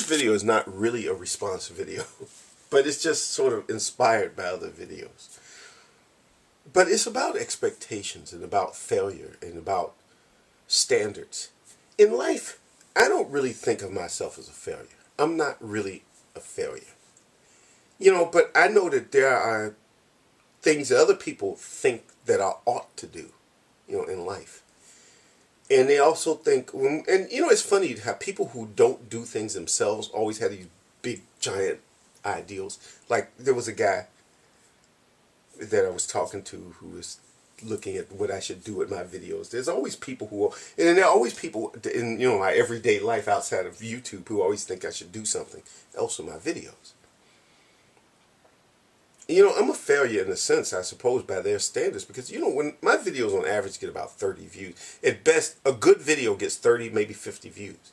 video is not really a response video, but it's just sort of inspired by other videos. But it's about expectations and about failure and about standards. In life, I don't really think of myself as a failure. I'm not really a failure. But I know that there are things that other people think that I ought to do, in life. And they also think, and it's funny how people who don't do things themselves always have these big, giant ideals. Like, there was a guy that I was talking to who was looking at what I should do with my videos. There's always people and there are always people in, my everyday life outside of YouTube who always think I should do something else with my videos. I'm a failure in a sense, I suppose, by their standards, because, when my videos on average get about 30 views, at best, a good video gets 30, maybe 50 views.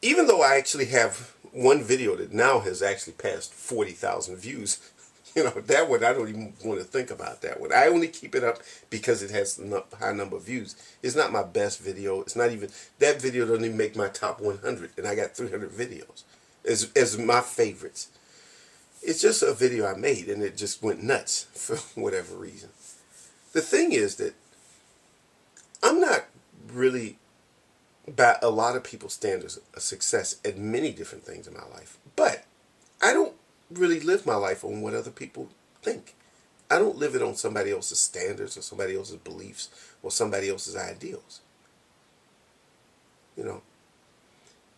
Even though I actually have one video that now has actually passed 40,000 views, that one, I don't even want to think about that one. I only keep it up because it has a high number of views. It's not my best video. It's not even, that video doesn't even make my top 100, and I got 300 videos as my favorites. It's just a video I made, and it just went nuts for whatever reason. The thing is that I'm not really, by a lot of people's standards, a success at many different things in my life. But I don't really live my life on what other people think. I don't live it on somebody else's standards or somebody else's beliefs or somebody else's ideals.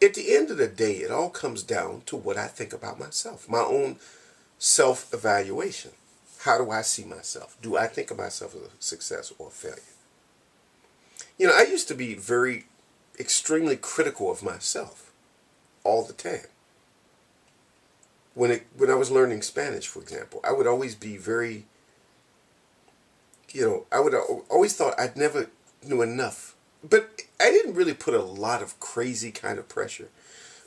At the end of the day, it all comes down to what I think about myself, my own self-evaluation. How do I see myself? Do I think of myself as a success or a failure? I used to be extremely critical of myself all the time. When I was learning Spanish, for example, I would always be very, I would always thought I'd never knew enough. But I didn't really put a lot of crazy kind of pressure.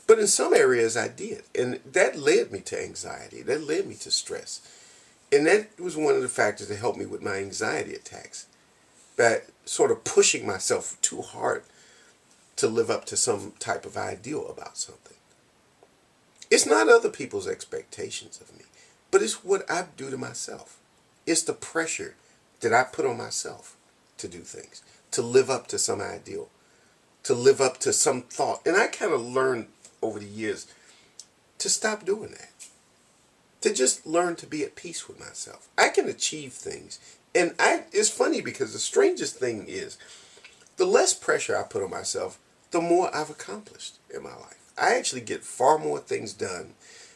But in some areas I did. And that led me to anxiety. That led me to stress. And that was one of the factors that helped me with my anxiety attacks. By sort of pushing myself too hard to live up to some type of ideal about something. It's not other people's expectations of me, but it's what I do to myself. It's the pressure that I put on myself to do things, to live up to some ideal, to live up to some thought. And I kind of learned over the years to stop doing that, to just learn to be at peace with myself. I can achieve things. And it's funny because the strangest thing is, the less pressure I put on myself, the more I've accomplished in my life. I actually get far more things done,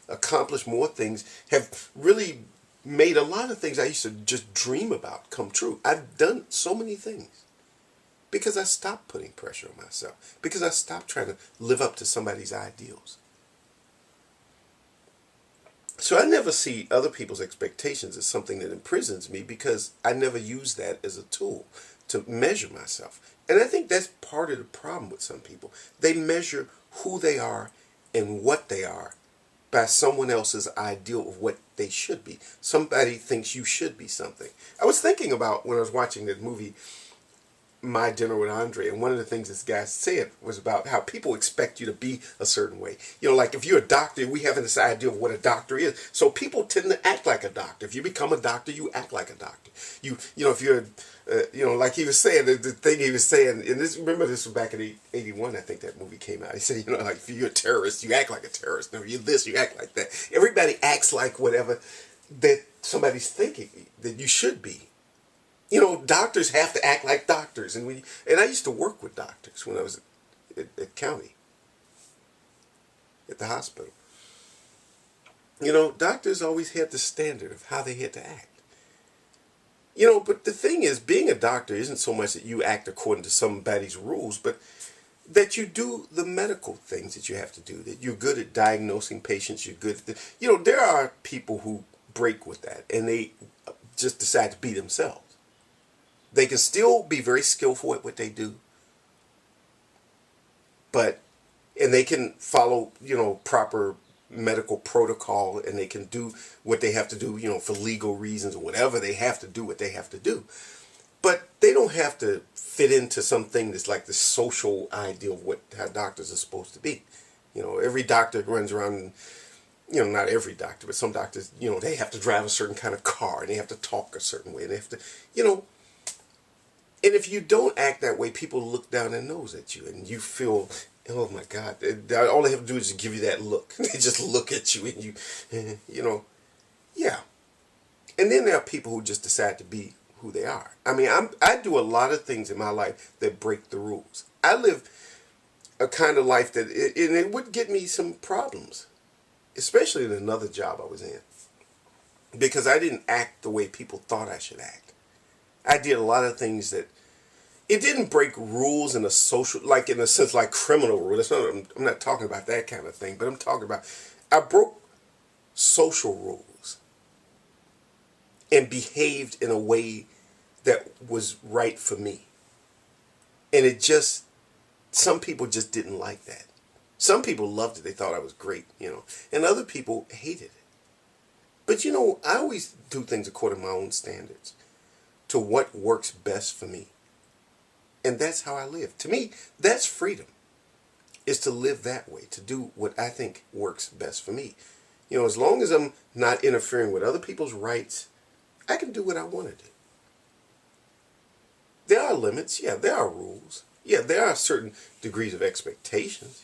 accomplish more things, have really made a lot of things I used to just dream about come true. I've done so many things because I stopped putting pressure on myself, because I stopped trying to live up to somebody's ideals. So I never see other people's expectations as something that imprisons me, because I never use that as a tool to measure myself. And I think that's part of the problem with some people. They measure who they are and what they are by someone else's ideal of what they should be. Somebody thinks you should be something. I was thinking about when I was watching that movie, My Dinner with Andre, and one of the things this guy said was about how people expect you to be a certain way. Like if you're a doctor, we have this idea of what a doctor is. So people tend to act like a doctor. If you become a doctor, you act like a doctor. If you're, like he was saying, the thing he was saying, and remember this was back in 81, I think that movie came out. He said, like if you're a terrorist, you act like a terrorist. And if you're this, you act like that. Everybody acts like whatever that somebody's thinking that you should be. Doctors have to act like doctors. And I used to work with doctors when I was at county, at the hospital. Doctors always had the standard of how they had to act. But the thing is, being a doctor isn't so much that you act according to somebody's rules, but that you do the medical things that you have to do, that you're good at diagnosing patients, you're good at there are people who break with that, and they just decide to be themselves. They can still be very skillful at what they do, and they can follow, proper medical protocol, and they can do what they have to do, for legal reasons or whatever. They have to do what they have to do. But they don't have to fit into something that's like the social ideal of how doctors are supposed to be. every doctor runs around and, not every doctor, but some doctors, they have to drive a certain kind of car and they have to talk a certain way and they have to, and if you don't act that way, people look down their nose at you and you feel, oh my God, all they have to do is just give you that look. They just look at you and yeah. And then there are people who just decide to be who they are. I mean, I do a lot of things in my life that break the rules. I live a kind of life and it would get me some problems, especially in another job I was in, because I didn't act the way people thought I should act. I did a lot of things that it didn't break rules in a social, like in a sense, like criminal rules. I'm not talking about that kind of thing, but I'm talking about I broke social rules and behaved in a way that was right for me. And some people just didn't like that. Some people loved it. They thought I was great, and other people hated it. But I always do things according to my own standards, to what works best for me. And that's how I live. To me, that's freedom, is to live that way, to do what I think works best for me. As long as I'm not interfering with other people's rights, I can do what I want to do. There are limits. Yeah, there are rules. Yeah, there are certain degrees of expectations,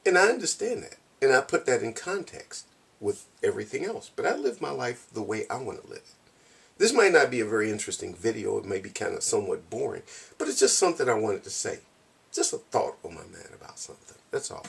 And I understand that. And I put that in context with everything else. But I live my life the way I want to live it. This might not be a very interesting video. It may be kind of somewhat boring. But it's just something I wanted to say. Just a thought on my mind about something. That's all.